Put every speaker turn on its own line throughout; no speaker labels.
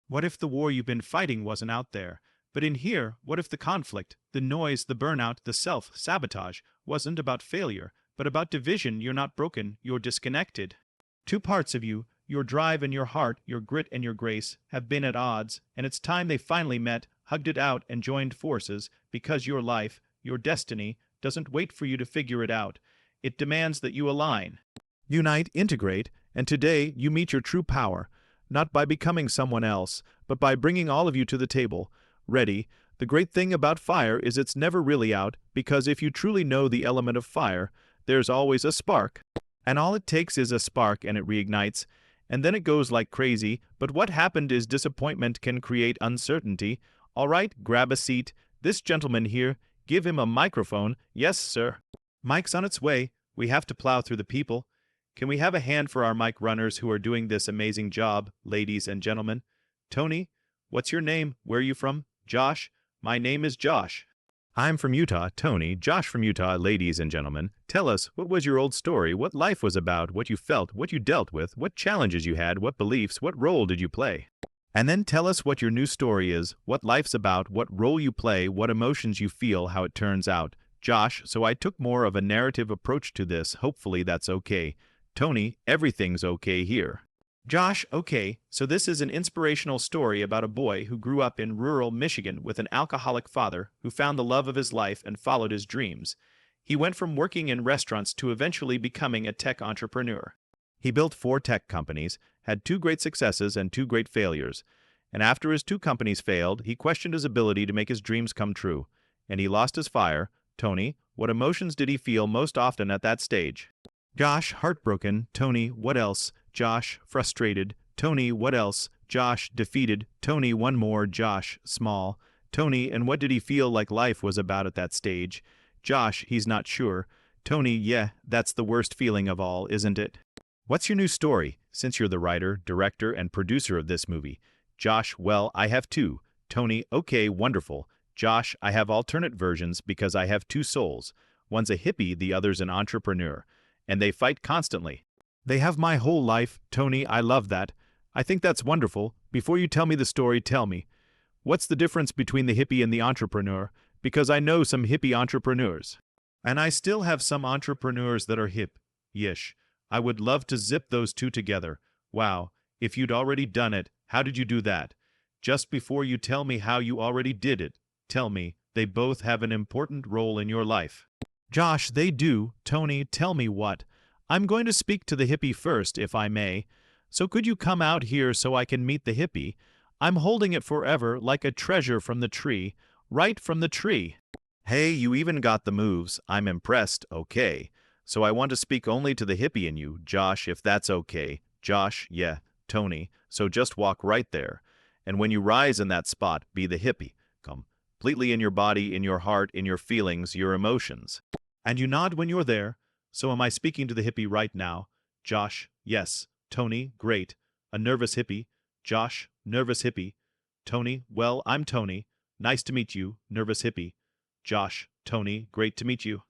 What if the war you've been fighting wasn't out there? But in here, what if the conflict, the noise, the burnout, the self-sabotage wasn't about failure, but about division? You're not broken, you're disconnected. Two parts of you, your drive and your heart, your grit and your grace, have been at odds, and it's time they finally met, hugged it out, and joined forces, because your life, your destiny, doesn't wait for you to figure it out. It demands that you align. Unite, integrate, and today you meet your true power, not by becoming someone else, but by bringing all of you to the table, ready. The great thing about fire is it's never really out, because if you truly know the element of fire, there's always a spark. And all it takes is a spark and it reignites, and then it goes like crazy. But what happened is disappointment can create uncertainty. All right, grab a seat. This gentleman here, give him a microphone. Yes, sir. Mic's on its way. We have to plow through the people. Can we have a hand for our mic runners who are doing this amazing job, ladies and gentlemen? Tony, what's your name? Where are you from? Josh? My name is Josh. I'm from Utah. Tony, Josh from Utah, ladies and gentlemen. Tell us, what was your old story? What life was about? What you felt? What you dealt with? What challenges you had? What beliefs? What role did you play? And then tell us what your new story is, what life's about, what role you play, what emotions you feel, how it turns out. Josh, so I took more of a narrative approach to this. Hopefully that's okay. Tony, everything's okay here. Josh, okay, so this is an inspirational story about a boy who grew up in rural Michigan with an alcoholic father who found the love of his life and followed his dreams. He went from working in restaurants to eventually becoming a tech entrepreneur. He built 4 tech companies, had 2 great successes and 2 great failures. And after his 2 companies failed, he questioned his ability to make his dreams come true. And he lost his fire. Tony, what emotions did he feel most often at that stage? Josh, heartbroken. Tony, what else? Josh, frustrated. Tony, what else? Josh, defeated. Tony, one more. Josh, small. Tony, and what did he feel like life was about at that stage? Josh, he's not sure. Tony, yeah, that's the worst feeling of all, isn't it? What's your new story, since you're the writer, director, and producer of this movie? Josh, well, I have 2. Tony, okay, wonderful. Josh, I have alternate versions because I have 2 souls. One's a hippie, the other's an entrepreneur. And they fight constantly. They have my whole life. Tony, I love that. I think that's wonderful. Before you tell me the story, tell me, what's the difference between the hippie and the entrepreneur? Because I know some hippie entrepreneurs. And I still have some entrepreneurs that are hip-ish. I would love to zip those 2 together. Wow, if you'd already done it, how did you do that? Just before you tell me how you already did it, tell me, they both have an important role in your life. Josh, they do. Tony, tell me what. I'm going to speak to the hippie first, if I may. So could you come out here so I can meet the hippie? I'm holding it forever like a treasure from the tree, right from the tree. Hey, you even got the moves. I'm impressed. Okay. So I want to speak only to the hippie in you, Josh, if that's okay. Josh, yeah. Tony, so just walk right there. And when you rise in that spot, be the hippie. Completely in your body, in your heart, in your feelings, your emotions. And you nod when you're there. So am I speaking to the hippie right now? Josh, yes. Tony, great. A nervous hippie. Josh, nervous hippie. Tony, well, I'm Tony. Nice to meet you, nervous hippie. Josh, Tony, great to meet you.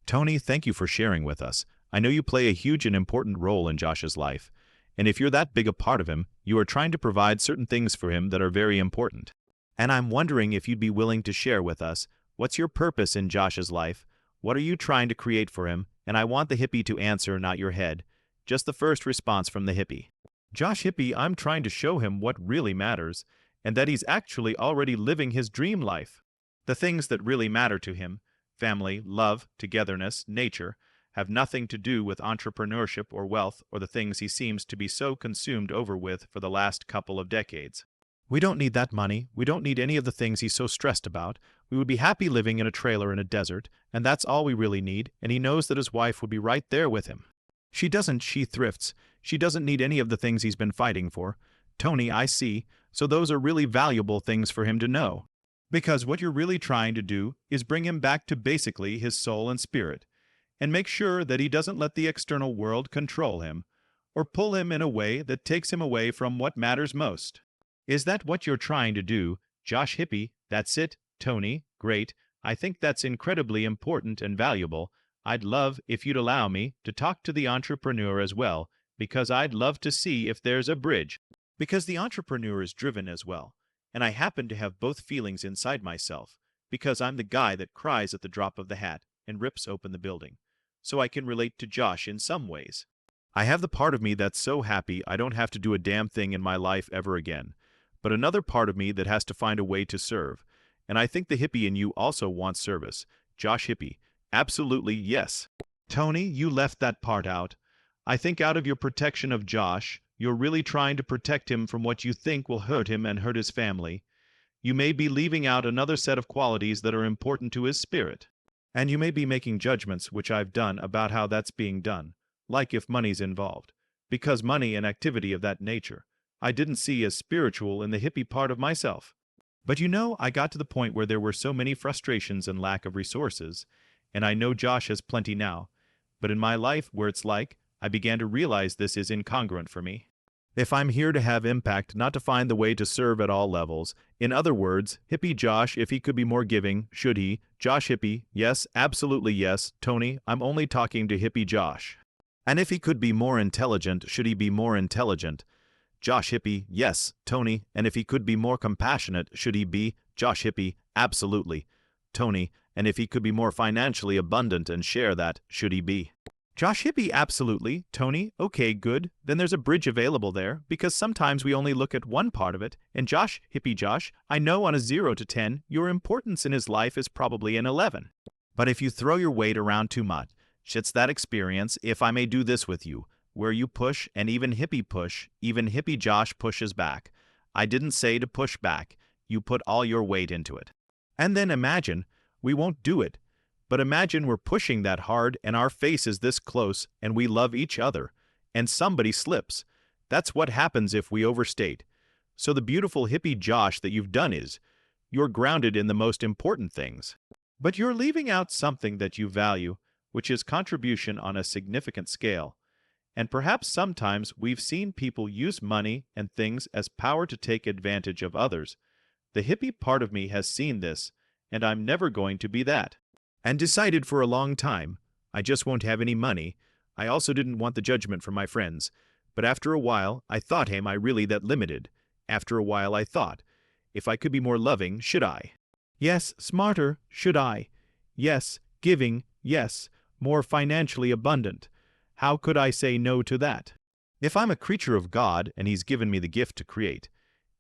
Tony, thank you for sharing with us. I know you play a huge and important role in Josh's life. And if you're that big a part of him, you are trying to provide certain things for him that are very important. And I'm wondering if you'd be willing to share with us, what's your purpose in Josh's life? What are you trying to create for him? And I want the hippie to answer, not your head. Just the first response from the hippie. Josh hippie, I'm trying to show him what really matters, and that he's actually already living his dream life. The things that really matter to him, family, love, togetherness, nature, have nothing to do with entrepreneurship or wealth or the things he seems to be so consumed over with for the last couple of decades. We don't need that money. We don't need any of the things he's so stressed about. We would be happy living in a trailer in a desert, and that's all we really need, and he knows that his wife would be right there with him. She thrifts. She doesn't need any of the things he's been fighting for. Tony, I see. So those are really valuable things for him to know. Because what you're really trying to do is bring him back to basically his soul and spirit, and make sure that he doesn't let the external world control him, or pull him in a way that takes him away from what matters most. Is that what you're trying to do? Josh hippie, that's it. Tony, great. I think that's incredibly important and valuable. I'd love, if you'd allow me, to talk to the entrepreneur as well, because I'd love to see if there's a bridge. Because the entrepreneur is driven as well, and I happen to have both feelings inside myself, because I'm the guy that cries at the drop of the hat and rips open the building. So I can relate to Josh in some ways. I have the part of me that's so happy I don't have to do a damn thing in my life ever again, but another part of me that has to find a way to serve. And I think the hippie in you also wants service. Josh Hippie. Absolutely yes. Tony, you left that part out. I think out of your protection of Josh, you're really trying to protect him from what you think will hurt him and hurt his family. You may be leaving out another set of qualities that are important to his spirit. And you may be making judgments, which I've done, about how that's being done, like if money's involved. Because money and activity of that nature, I didn't see as spiritual in the hippie part of myself. But you know, I got to the point where there were so many frustrations and lack of resources, and I know Josh has plenty now, but in my life where it's like, I began to realize this is incongruent for me. If I'm here to have impact, not to find the way to serve at all levels. In other words, hippie Josh, if he could be more giving, should he? Josh hippie, yes, absolutely yes. Tony, I'm only talking to hippie Josh. And if he could be more intelligent, should he be more intelligent? Josh hippie, yes. Tony, and if he could be more compassionate, should he be? Josh hippie, absolutely. Tony, and if he could be more financially abundant and share that, should he be? Josh hippie, absolutely. Tony, okay, good. Then there's a bridge available there, because sometimes we only look at one part of it. And Josh hippie Josh, I know on a 0 to 10, your importance in his life is probably an 11. But if you throw your weight around too much, it's that experience, if I may do this with you, where you push and even hippie Josh pushes back. I didn't say to push back. You put all your weight into it. And then imagine, we won't do it. But imagine we're pushing that hard and our face is this close and we love each other, and somebody slips. That's what happens if we overstate. So the beautiful hippie Josh that you've done is, you're grounded in the most important things. But you're leaving out something that you value, which is contribution on a significant scale. And perhaps sometimes we've seen people use money and things as power to take advantage of others. The hippie part of me has seen this, and I'm never going to be that. And decided for a long time, I just won't have any money. I also didn't want the judgment from my friends. But after a while, I thought, am I really that limited? After a while, I thought, if I could be more loving, should I? Yes, smarter, should I? Yes, giving, yes, more financially abundant. How could I say no to that? If I'm a creature of God and He's given me the gift to create,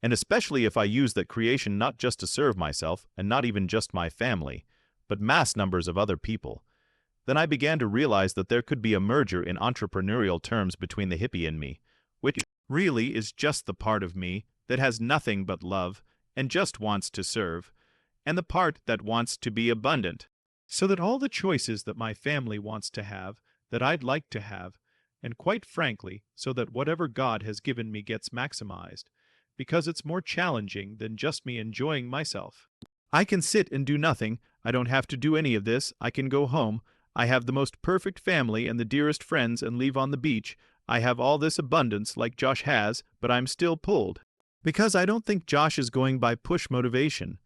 and especially if I use that creation not just to serve myself and not even just my family, but mass numbers of other people, then I began to realize that there could be a merger in entrepreneurial terms between the hippie and me, which really is just the part of me that has nothing but love and just wants to serve, and the part that wants to be abundant, so that all the choices that my family wants to have, that I'd like to have, and quite frankly, so that whatever God has given me gets maximized, because it's more challenging than just me enjoying myself. I can sit and do nothing. I don't have to do any of this. I can go home. I have the most perfect family and the dearest friends and leave on the beach. I have all this abundance like Josh has, but I'm still pulled. Because I don't think Josh is going by push motivation.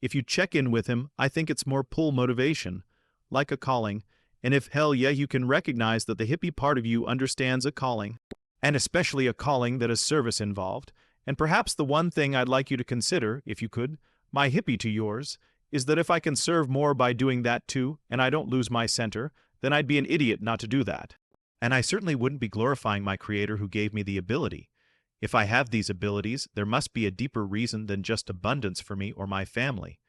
If you check in with him, I think it's more pull motivation, like a calling. And if hell yeah, you can recognize that the hippie part of you understands a calling, and especially a calling that has service involved. And perhaps the one thing I'd like you to consider, if you could, my hippie to yours, is that if I can serve more by doing that too, and I don't lose my center, then I'd be an idiot not to do that. And I certainly wouldn't be glorifying my Creator who gave me the ability. If I have these abilities, there must be a deeper reason than just abundance for me or my family.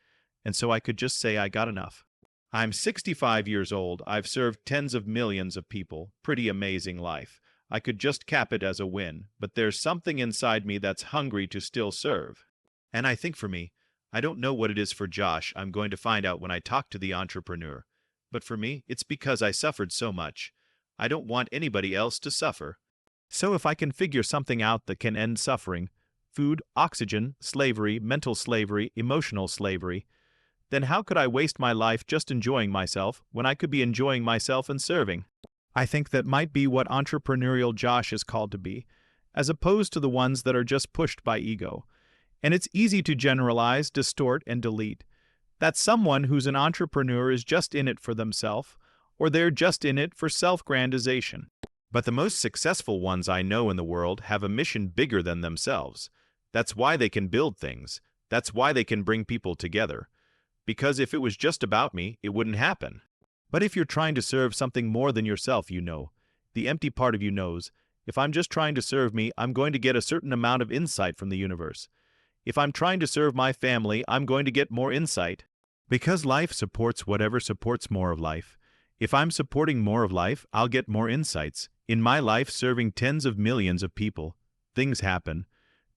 And so I could just say I got enough. I'm 65 years old. I've served tens of millions of people. Pretty amazing life. I could just cap it as a win, but there's something inside me that's hungry to still serve. And I think for me, I don't know what it is for Josh. I'm going to find out when I talk to the entrepreneur. But for me, it's because I suffered so much. I don't want anybody else to suffer. So if I can figure something out that can end suffering, food, oxygen, slavery, mental slavery, emotional slavery, then how could I waste my life just enjoying myself when I could be enjoying myself and serving? I think that might be what entrepreneurial Josh is called to be, as opposed to the ones that are just pushed by ego. And it's easy to generalize, distort, and delete. That someone who's an entrepreneur is just in it for themselves, or they're just in it for self-grandization. But the most successful ones I know in the world have a mission bigger than themselves. That's why they can build things. That's why they can bring people together. Because if it was just about me, it wouldn't happen. But if you're trying to serve something more than yourself, you know, the empty part of you knows, if I'm just trying to serve me, I'm going to get a certain amount of insight from the universe. If I'm trying to serve my family, I'm going to get more insight. Because life supports whatever supports more of life. If I'm supporting more of life, I'll get more insights. In my life, serving tens of millions of people, things happen.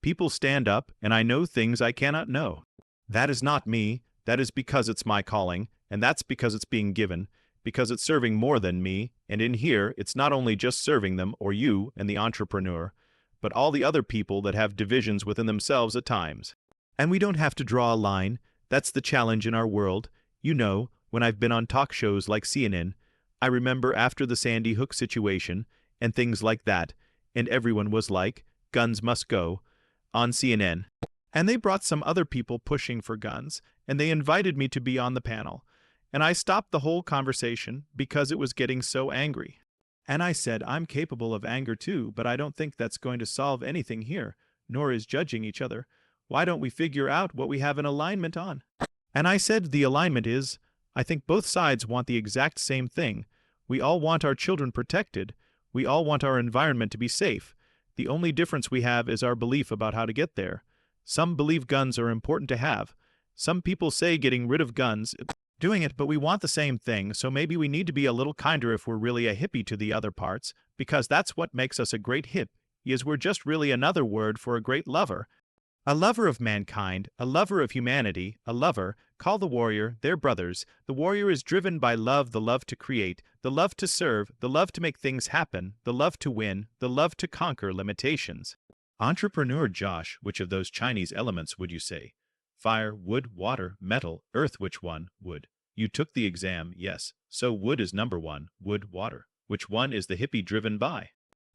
People stand up, and I know things I cannot know. That is not me. That is because it's my calling, and that's because it's being given, because it's serving more than me, and in here, it's not only just serving them, or you, and the entrepreneur, but all the other people that have divisions within themselves at times. And we don't have to draw a line. That's the challenge in our world. You know, when I've been on talk shows like CNN, I remember after the Sandy Hook situation, and things like that, and everyone was like, guns must go, on CNN. And they brought some other people pushing for guns, and they invited me to be on the panel. And I stopped the whole conversation because it was getting so angry. And I said, I'm capable of anger too, but I don't think that's going to solve anything here, nor is judging each other. Why don't we figure out what we have an alignment on? And I said the alignment is, I think both sides want the exact same thing. We all want our children protected. We all want our environment to be safe. The only difference we have is our belief about how to get there. Some believe guns are important to have. Some people say getting rid of guns, doing it, but we want the same thing, so maybe we need to be a little kinder if we're really a hippie to the other parts, because that's what makes us a great hip, is we're just really another word for a great lover. A lover of mankind, a lover of humanity, a lover, call the warrior, they're brothers. The warrior is driven by love, the love to create, the love to serve, the love to make things happen, the love to win, the love to conquer limitations. Entrepreneur Josh, which of those Chinese elements would you say? Fire, wood, water, metal, earth, which one? Wood. You took the exam, yes. So wood is number one, wood, water. Which one is the hippie driven by?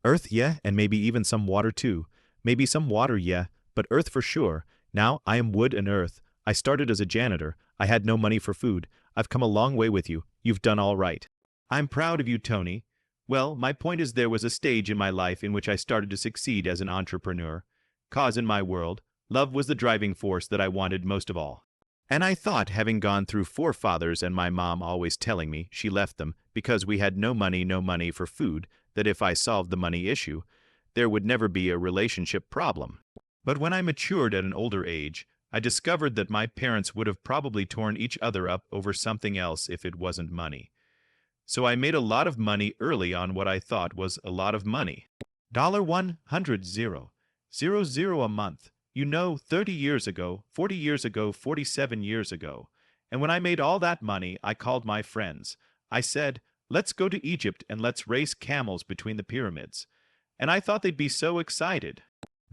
Earth, yeah, and maybe even some water too. Maybe some water, yeah, but earth for sure. Now I am wood and earth. I started as a janitor. I had no money for food. I've come a long way with you. You've done all right. I'm proud of you, Tony. Well, my point is there was a stage in my life in which I started to succeed as an entrepreneur. 'Cause in my world, love was the driving force that I wanted most of all. And I thought, having gone through 4 fathers and my mom always telling me she left them because we had no money for food, that if I solved the money issue, there would never be a relationship problem. But when I matured at an older age, I discovered that my parents would have probably torn each other up over something else if it wasn't money. So I made a lot of money early on what I thought was a lot of money. $100 a month. You know, 30 years ago, 40 years ago, 47 years ago. And when I made all that money, I called my friends. I said, let's go to Egypt and let's race camels between the pyramids. And I thought they'd be so excited.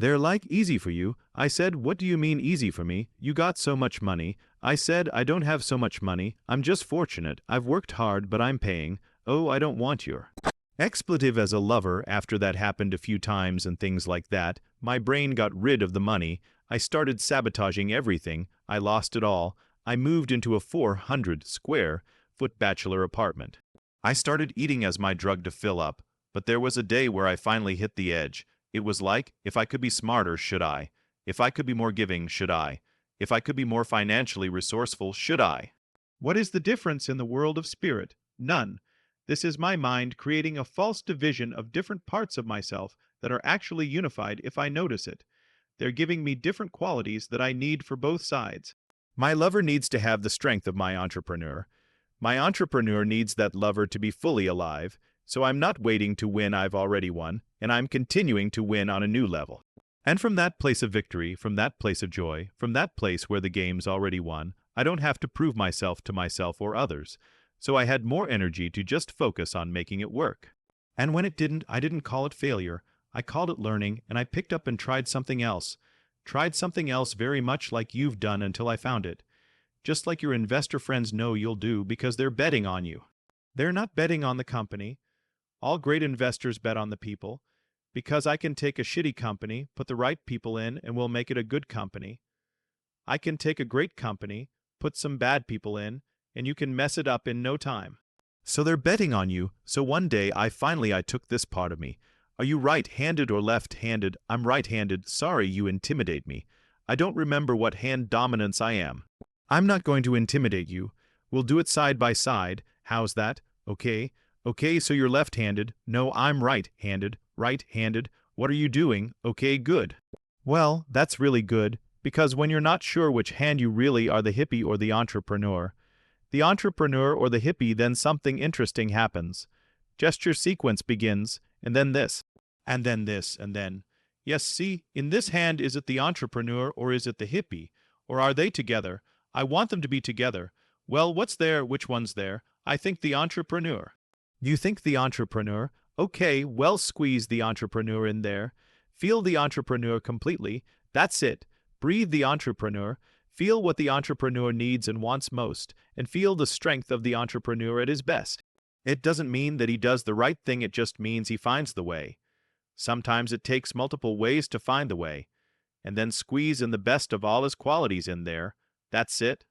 They're like, easy for you. I said, what do you mean easy for me? You got so much money. I said, I don't have so much money. I'm just fortunate. I've worked hard, but I'm paying. Oh, I don't want your expletive as a lover. After that happened a few times and things like that, my brain got rid of the money. I started sabotaging everything. I lost it all. I moved into a 400 square foot bachelor apartment. I started eating as my drug to fill up, but there was a day where I finally hit the edge. It was like, if I could be smarter, should I? If I could be more giving, should I? If I could be more financially resourceful, should I? What is the difference in the world of spirit? None. This is my mind creating a false division of different parts of myself that are actually unified if I notice it. They're giving me different qualities that I need for both sides. My lover needs to have the strength of my entrepreneur. My entrepreneur needs that lover to be fully alive. So I'm not waiting to win, I've already won, and I'm continuing to win on a new level. And from that place of victory, from that place of joy, from that place where the game's already won, I don't have to prove myself to myself or others. So I had more energy to just focus on making it work. And when it didn't, I didn't call it failure. I called it learning, and I picked up and tried something else. Tried something else very much like you've done until I found it. Just like your investor friends know you'll do because they're betting on you. They're not betting on the company. All great investors bet on the people, because I can take a shitty company, put the right people in, and we'll make it a good company. I can take a great company, put some bad people in, and you can mess it up in no time. So they're betting on you. So one day I took this part of me. Are you right-handed or left-handed? I'm right-handed. Sorry, you intimidate me. I don't remember what hand dominance I am. I'm not going to intimidate you. We'll do it side by side. How's that? Okay. Okay, so you're left-handed. No, I'm right-handed. Right-handed. What are you doing? Okay, good. Well, that's really good, because when you're not sure which hand you really are, the hippie or the entrepreneur, or the hippie, then something interesting happens. Gesture sequence begins, and then this, and then this, and then. Yes, see, in this hand, is it the entrepreneur or is it the hippie? Or are they together? I want them to be together. Well, what's there? Which one's there? I think the entrepreneur. You think the entrepreneur? Okay, well, squeeze the entrepreneur in there. Feel the entrepreneur completely. That's it. Breathe the entrepreneur. Feel what the entrepreneur needs and wants most, and feel the strength of the entrepreneur at his best. It doesn't mean that he does the right thing, it just means he finds the way. Sometimes it takes multiple ways to find the way. And then squeeze in the best of all his qualities in there. That's it.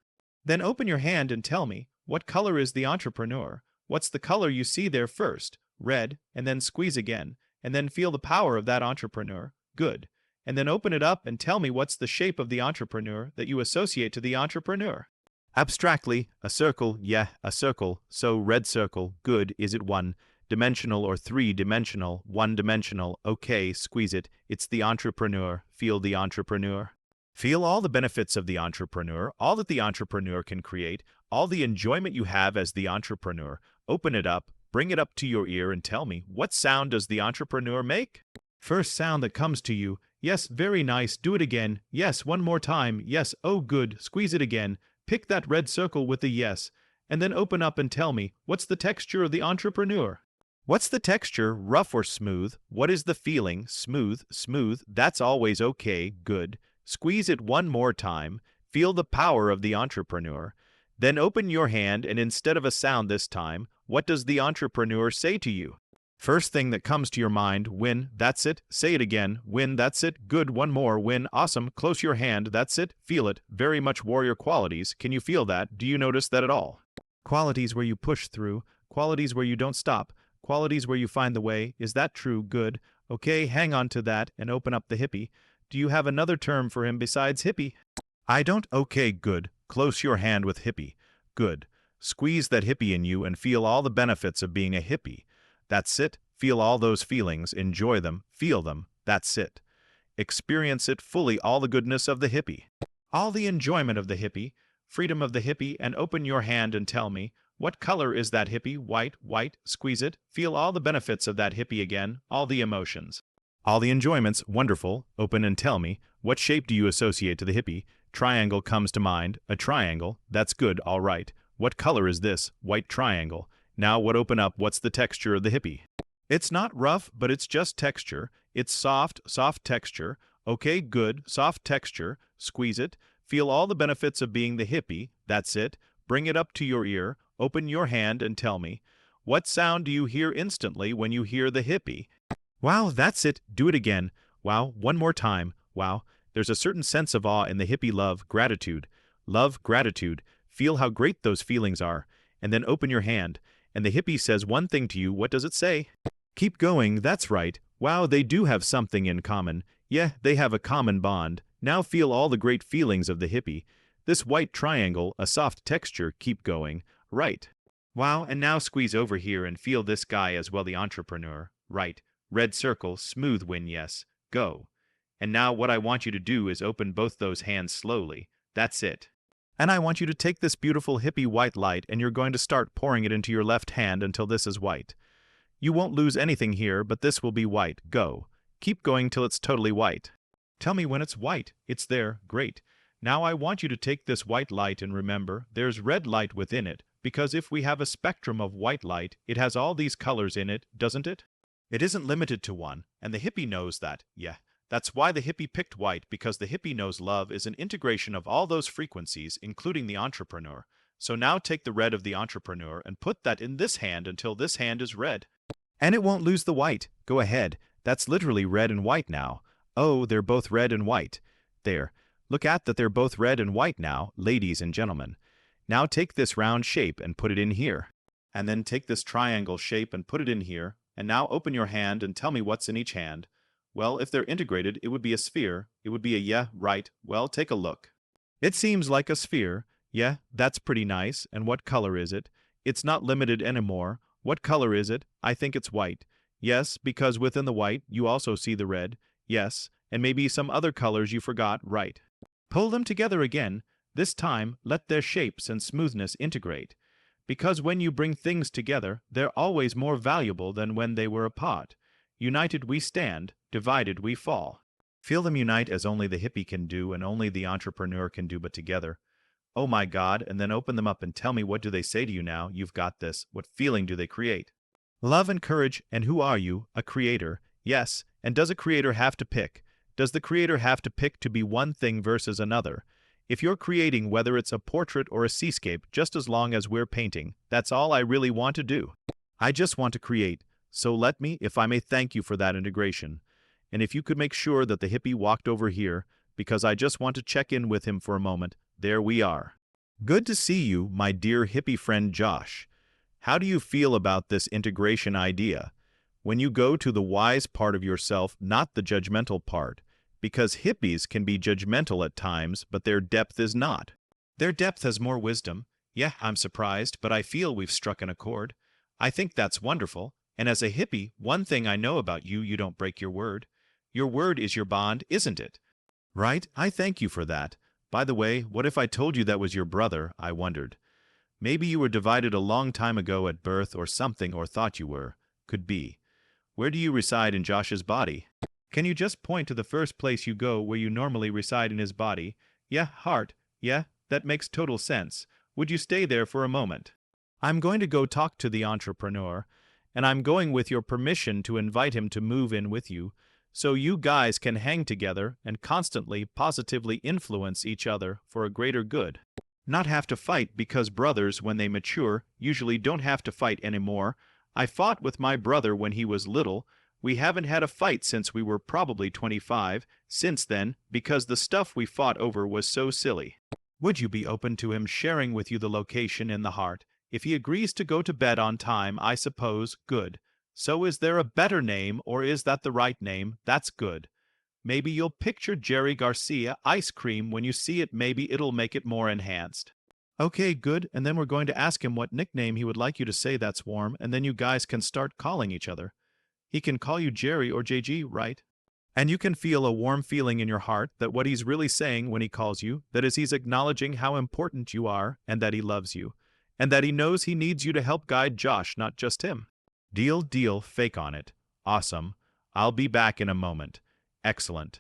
Then open your hand and tell me, what color is the entrepreneur? What's the color you see there first? Red, and then squeeze again, and then feel the power of that entrepreneur. Good. And then open it up and tell me what's the shape of the entrepreneur that you associate to the entrepreneur. Abstractly, a circle, yeah, a circle. So red circle, good. Is it one-dimensional or three-dimensional? One-dimensional, okay, squeeze it. It's the entrepreneur. Feel the entrepreneur. Feel all the benefits of the entrepreneur, all that the entrepreneur can create, all the enjoyment you have as the entrepreneur. Open it up, bring it up to your ear and tell me, what sound does the entrepreneur make? First sound that comes to you. Yes, very nice. Do it again. Yes, one more time. Yes, oh good. Squeeze it again. Pick that red circle with the yes. And then open up and tell me, what's the texture of the entrepreneur? What's the texture, rough or smooth? What is the feeling? Smooth, smooth. That's always okay. Good. Squeeze it one more time. Feel the power of the entrepreneur. Then open your hand and instead of a sound this time, what does the entrepreneur say to you? First thing that comes to your mind, win, that's it. Say it again, win, that's it. Good, one more, win, awesome. Close your hand, that's it. Feel it. Very much warrior qualities. Can you feel that? Do you notice that at all? Qualities where you push through, qualities where you don't stop, qualities where you find the way. Is that true? Good. Okay, hang on to that and open up the hippie. Do you have another term for him besides hippie? I don't. Okay, good. Close your hand with hippie. Good. Squeeze that hippie in you and feel all the benefits of being a hippie. That's it. Feel all those feelings, enjoy them, feel them. That's it. Experience it fully, all the goodness of the hippie. All the enjoyment of the hippie, freedom of the hippie, and open your hand and tell me, what color is that hippie? White, white, squeeze it. Feel all the benefits of that hippie again, all the emotions. All the enjoyments, wonderful. Open and tell me, what shape do you associate to the hippie? Triangle comes to mind. A triangle. That's good, all right. What color is this? White triangle. Now what open up, what's the texture of the hippie? It's not rough, but it's just texture. It's soft, soft texture. Okay, good, soft texture. Squeeze it. Feel all the benefits of being the hippie. That's it. Bring it up to your ear. Open your hand and tell me. What sound do you hear instantly when you hear the hippie? Wow, that's it. Do it again. Wow, one more time. Wow. There's a certain sense of awe in the hippie love, gratitude. Love, gratitude. Feel how great those feelings are. And then open your hand. And the hippie says one thing to you. What does it say? Keep going. That's right. Wow, they do have something in common. Yeah, they have a common bond. Now feel all the great feelings of the hippie. This white triangle, a soft texture. Keep going. Right. Wow, and now squeeze over here and feel this guy as well, the entrepreneur. Right. Red circle, smooth win, yes. Go. And now what I want you to do is open both those hands slowly. That's it. And I want you to take this beautiful hippie white light and you're going to start pouring it into your left hand until this is white. You won't lose anything here, but this will be white. Go. Keep going till it's totally white. Tell me when it's white. It's there. Great. Now I want you to take this white light and remember, there's red light within it, because if we have a spectrum of white light, it has all these colors in it, doesn't it? It isn't limited to one, and the hippie knows that. Yeah. That's why the hippie picked white, because the hippie knows love is an integration of all those frequencies, including the entrepreneur. So now take the red of the entrepreneur and put that in this hand until this hand is red. And it won't lose the white. Go ahead. That's literally red and white now. Oh, they're both red and white. There. Look at that, they're both red and white now, ladies and gentlemen. Now take this round shape and put it in here. And then take this triangle shape and put it in here, and now open your hand and tell me what's in each hand. Well, if they're integrated, it would be a sphere. It would be a yeah, right. Well, take a look. It seems like a sphere. Yeah, that's pretty nice. And what color is it? It's not limited anymore. What color is it? I think it's white. Yes, because within the white, you also see the red. Yes, and maybe some other colors you forgot, right. Pull them together again. This time, let their shapes and smoothness integrate. Because when you bring things together, they're always more valuable than when they were apart. United we stand, divided we fall. Feel them unite as only the hippie can do and only the entrepreneur can do, but together. Oh my God, and then open them up and tell me, what do they say to you now? You've got this. What feeling do they create? Love and courage. And who are you? A creator. Yes, and does a creator have to pick? Does the creator have to pick to be one thing versus another? If you're creating, whether it's a portrait or a seascape, just as long as we're painting, that's all I really want to do. I just want to create. So let me, if I may, thank you for that integration. And if you could make sure that the hippie walked over here, because I just want to check in with him for a moment. There we are. Good to see you, my dear hippie friend Josh. How do you feel about this integration idea? When you go to the wise part of yourself, not the judgmental part. Because hippies can be judgmental at times, but their depth is not. Their depth has more wisdom. Yeah, I'm surprised, but I feel we've struck an accord. I think that's wonderful. And as a hippie, one thing I know about you, you don't break your word. Your word is your bond, isn't it? Right? I thank you for that. By the way, what if I told you that was your brother? I wondered. Maybe you were divided a long time ago at birth or something, or thought you were. Could be. Where do you reside in Josh's body? Can you just point to the first place you go where you normally reside in his body? Yeah, heart. Yeah, that makes total sense. Would you stay there for a moment? I'm going to go talk to the entrepreneur, and I'm going with your permission to invite him to move in with you, so you guys can hang together and constantly positively influence each other for a greater good. Not have to fight, because brothers, when they mature, usually don't have to fight anymore. I fought with my brother when he was little. We haven't had a fight since we were probably 25, since then, because the stuff we fought over was so silly. Would you be open to him sharing with you the location in the heart? If he agrees to go to bed on time, I suppose, good. So is there a better name, or is that the right name? That's good. Maybe you'll picture Jerry Garcia ice cream when you see it. Maybe it'll make it more enhanced. Okay, good, and then we're going to ask him what nickname he would like you to say. That's warm, and then you guys can start calling each other. He can call you Jerry or JG, right? And you can feel a warm feeling in your heart that what he's really saying when he calls you, that is, he's acknowledging how important you are and that he loves you, and that he knows he needs you to help guide Josh, not just him. Deal, deal, fake on it. Awesome. I'll be back in a moment. Excellent.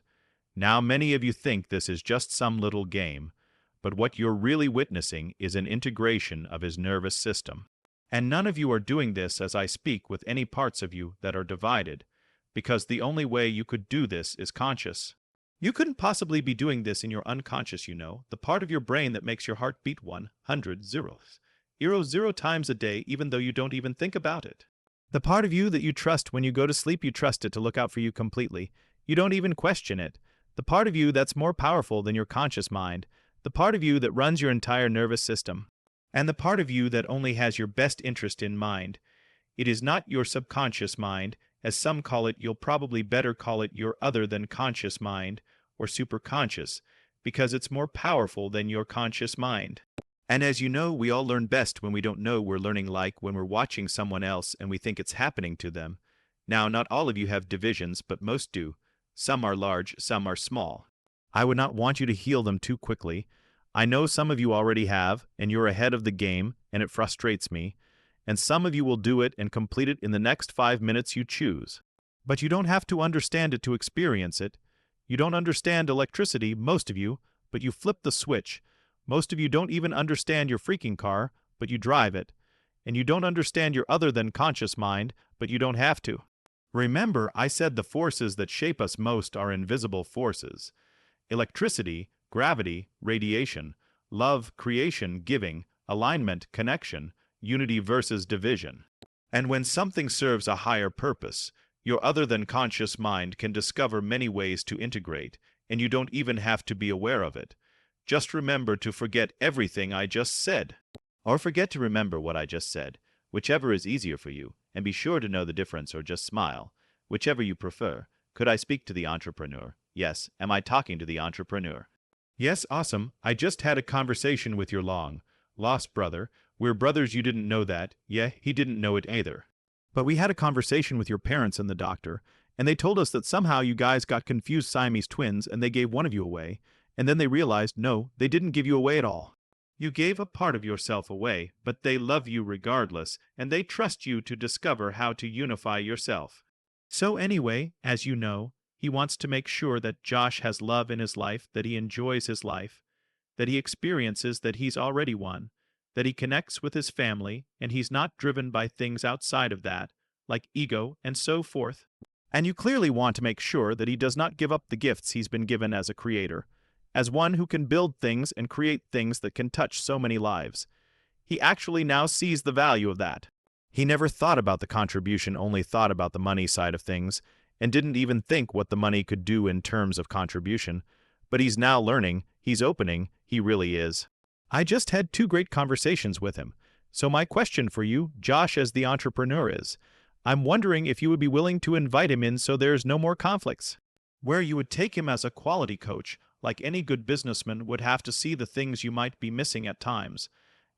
Now, many of you think this is just some little game, but what you're really witnessing is an integration of his nervous system. And none of you are doing this as I speak with any parts of you that are divided, because the only way you could do this is conscious. You couldn't possibly be doing this in your unconscious, you know, the part of your brain that makes your heart beat 100 zeros. 0 times a day, even though you don't even think about it. The part of you that you trust when you go to sleep, you trust it to look out for you completely. You don't even question it. The part of you that's more powerful than your conscious mind. The part of you that runs your entire nervous system. And the part of you that only has your best interest in mind. It is not your subconscious mind, as some call it. You'll probably better call it your other than conscious mind, or superconscious, because it's more powerful than your conscious mind. And as you know, we all learn best when we don't know we're learning, like when we're watching someone else and we think it's happening to them. Now, not all of you have divisions, but most do. Some are large, some are small. I would not want you to heal them too quickly. I know some of you already have, and you're ahead of the game, and it frustrates me. And some of you will do it and complete it in the next 5 minutes you choose. But you don't have to understand it to experience it. You don't understand electricity, most of you, but you flip the switch. Most of you don't even understand your freaking car, but you drive it. And you don't understand your other than conscious mind, but you don't have to. Remember, I said the forces that shape us most are invisible forces. Electricity, gravity, radiation, love, creation, giving, alignment, connection, unity versus division. And when something serves a higher purpose, your other than conscious mind can discover many ways to integrate, and you don't even have to be aware of it. Just remember to forget everything I just said. Or forget to remember what I just said. whichever is easier for you, and be sure to know the difference or just smile, whichever you prefer. Could I speak to the entrepreneur? Yes, am I talking to the entrepreneur? Yes, awesome. I just had a conversation with your lost brother. We're brothers, you didn't know that. Yeah, he didn't know it either. But we had a conversation with your parents and the doctor, and they told us that somehow you guys got confused Siamese twins and they gave one of you away, and then they realized, no, they didn't give you away at all. You gave a part of yourself away, but they love you regardless, and they trust you to discover how to unify yourself. So anyway, as you know, he wants to make sure that Josh has love in his life, that he enjoys his life, that he experiences that he's already won, that he connects with his family, and he's not driven by things outside of that, like ego and so forth. And you clearly want to make sure that he does not give up the gifts he's been given as a creator, as one who can build things and create things that can touch so many lives. He actually now sees the value of that. He never thought about the contribution, only thought about the money side of things, and didn't even think what the money could do in terms of contribution. But he's now learning, he's opening, he really is. I just had 2 great conversations with him. So my question for you, Josh as the entrepreneur is, I'm wondering if you would be willing to invite him in so there's no more conflicts. Where you would take him as a quality coach, like any good businessman would have to see the things you might be missing at times.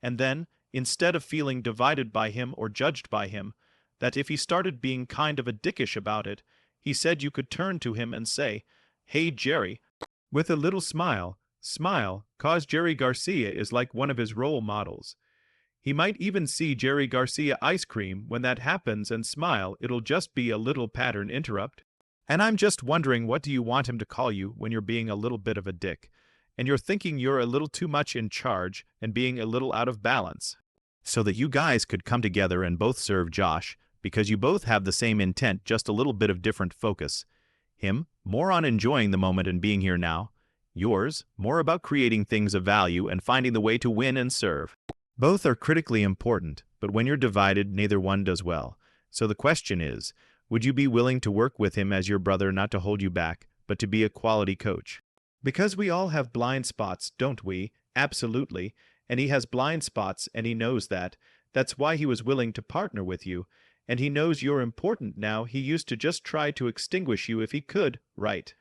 And then, instead of feeling divided by him or judged by him, that if he started being kind of a dickish about it, he said you could turn to him and say, "Hey Jerry," with a little smile, cause Jerry Garcia is like one of his role models. He might even see Jerry Garcia ice cream when that happens and smile. It'll just be a little pattern interrupt. And I'm just wondering, what do you want him to call you when you're being a little bit of a dick, and you're thinking you're a little too much in charge and being a little out of balance? So that you guys could come together and both serve Josh, because you both have the same intent, just a little bit of different focus. Him, more on enjoying the moment and being here now. Yours, more about creating things of value and finding the way to win and serve. Both are critically important, but when you're divided, neither one does well. So the question is, would you be willing to work with him as your brother, not to hold you back, but to be a quality coach? Because we all have blind spots, don't we? Absolutely. And he has blind spots, and he knows that. That's why he was willing to partner with you. And he knows you're important now. He used to just try to extinguish you if he could, right?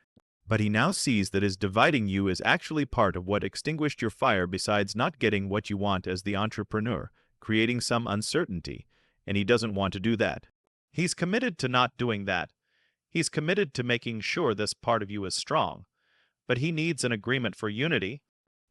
But he now sees that his dividing you is actually part of what extinguished your fire, besides not getting what you want as the entrepreneur, creating some uncertainty. And he doesn't want to do that. He's committed to not doing that. He's committed to making sure this part of you is strong. But he needs an agreement for unity.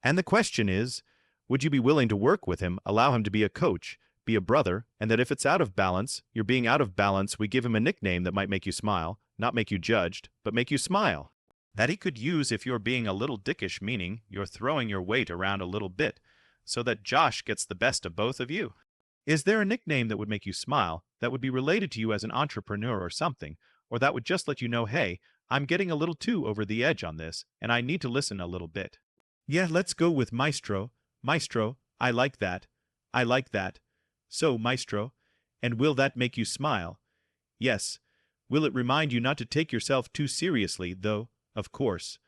And the question is, would you be willing to work with him, allow him to be a coach, be a brother, and that if it's out of balance, you're being out of balance, we give him a nickname that might make you smile, not make you judged, but make you smile. That he could use if you're being a little dickish, meaning you're throwing your weight around a little bit, so that Josh gets the best of both of you. Is there a nickname that would make you smile, that would be related to you as an entrepreneur or something, or that would just let you know, hey, I'm getting a little too over the edge on this, and I need to listen a little bit? Yeah, let's go with Maestro. Maestro, I like that. I like that. So, Maestro, and will that make you smile? Yes. Will it remind you not to take yourself too seriously, though? Of course.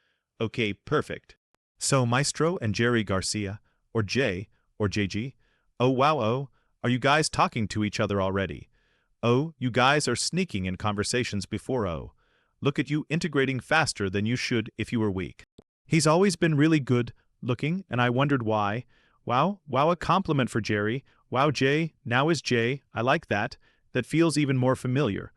Okay, perfect. So, Maestro and Jerry Garcia, or Jay, or JG, oh wow, oh, are you guys talking to each other already? Oh, you guys are sneaking in conversations before, oh. Look at you integrating faster than you should if you were weak. He's always been really good looking, and I wondered why. Wow, a compliment for Jerry. Wow, Jay, now is Jay. I like that. That feels even more familiar.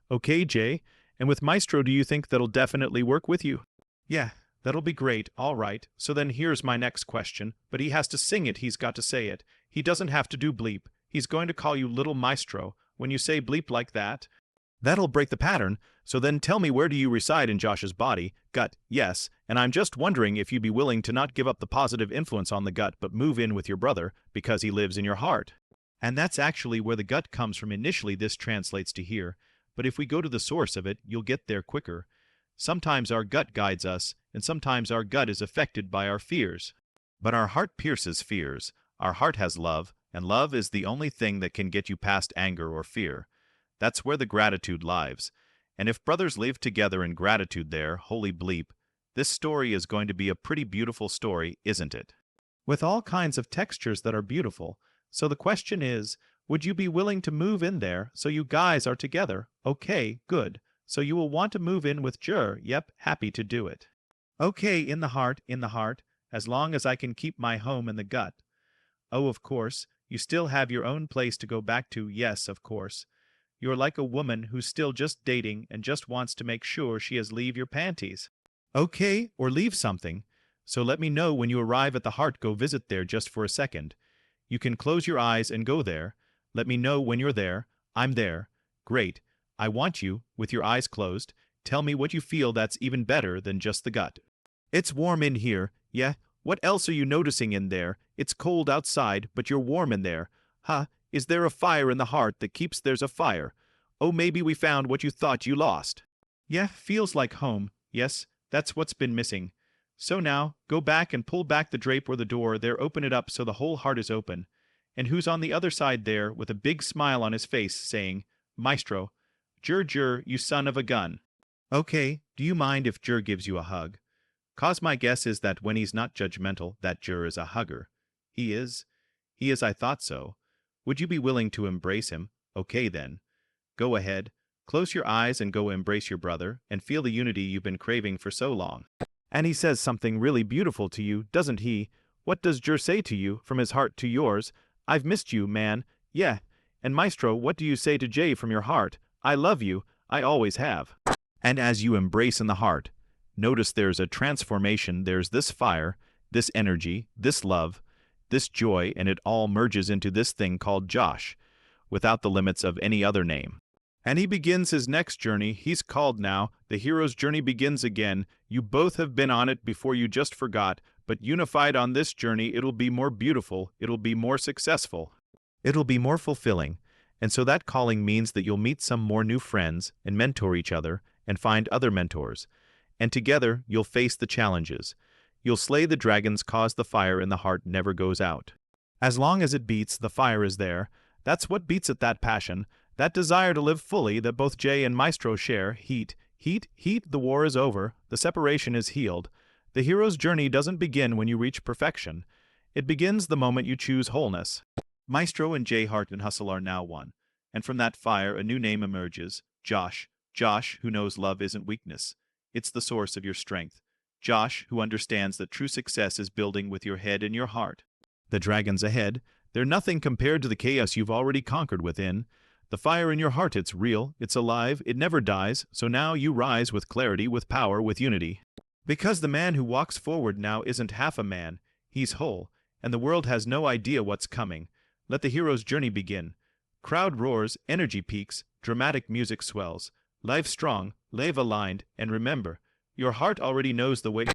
Okay, Jay, and with Maestro, do you think that'll definitely work with you? Yeah, that'll be great, all right. So then here's my next question, but he has to sing it, he's got to say it. He doesn't have to do bleep. He's going to call you Little Maestro. When you say bleep like that, that'll break the pattern. So then tell me, where do you reside in Josh's body? Gut, yes. And I'm just wondering if you'd be willing to not give up the positive influence on the gut, but move in with your brother, because he lives in your heart. And that's actually where the gut comes from. Initially, this translates to here, but if we go to the source of it, you'll get there quicker. Sometimes our gut guides us, and sometimes our gut is affected by our fears. But our heart pierces fears. Our heart has love, and love is the only thing that can get you past anger or fear. That's where the gratitude lies. And if brothers live together in gratitude there, holy bleep, this story is going to be a pretty beautiful story, isn't it? With all kinds of textures that are beautiful. So the question is, Would you be willing to move in there so you guys are together? Okay, good. So you will want to move in with Jer. Yep, happy to do it. Okay, in the heart, as long as I can keep my home in the gut. Oh, of course, you still have your own place to go back to. Yes, of course. You're like a woman who's still just dating and just wants to make sure she has leave your panties. Okay, or leave something. So let me know when you arrive at the heart. Go visit there just for a second. You can close your eyes and go there. Let me know when you're there. I'm there. Great. I want you, with your eyes closed, tell me what you feel. That's even better than just the gut. It's warm in here. Yeah, what else are you noticing in there? It's cold outside, but you're warm in there. Huh? Is there a fire in the heart that keeps there's a fire? Oh, maybe we found what you thought you lost. Yeah, feels like home. Yes, that's what's been missing. So now, go back and pull back the drape or the door there. Open it up so the whole heart is open. And who's on the other side there with a big smile on his face saying, Maestro, Jer, you son of a gun. Okay, do you mind if Jer gives you a hug? 'Cause my guess is that when he's not judgmental, that Jer is a hugger. He is? He is, I thought so. Would you be willing to embrace him? Okay then. Go ahead. Close your eyes and go embrace your brother and feel the unity you've been craving for so long. And he says something really beautiful to you, doesn't he? What does Jer say to you, from his heart to yours? I've missed you, man. Yeah. And Maestro, what do you say to Jay from your heart? I love you. I always have. And as you embrace in the heart, notice there's a transformation. There's this fire, this energy, this love, this joy, and it all merges into this thing called Josh, without the limits of any other name. And he begins his next journey. He's called now. The hero's journey begins again. You both have been on it before, you just forgot, but unified on this journey, it'll be more beautiful, it'll be more successful, it'll be more fulfilling. And so that calling means that you'll meet some more new friends and mentor each other and find other mentors. And together, you'll face the challenges. You'll slay the dragons, cause the fire in the heart never goes out. As long as it beats, the fire is there. That's what beats it, that passion, that desire to live fully that both Jay and Maestro share. Heat, the war is over, the separation is healed. The hero's journey doesn't begin when you reach perfection. It begins the moment you choose wholeness. Maestro and Jay Heart and Hustle are now one. And from that fire, a new name emerges. Josh, who knows love isn't weakness. It's the source of your strength. Josh, who understands that true success is building with your head and your heart. The dragons ahead, they're nothing compared to the chaos you've already conquered within. The fire in your heart, it's real, it's alive, it never dies, so now you rise with clarity, with power, with unity. Because the man who walks forward now isn't half a man, he's whole, and the world has no idea what's coming. Let the hero's journey begin. Crowd roars, energy peaks, dramatic music swells. Life strong, live aligned, and remember, your heart already knows the way.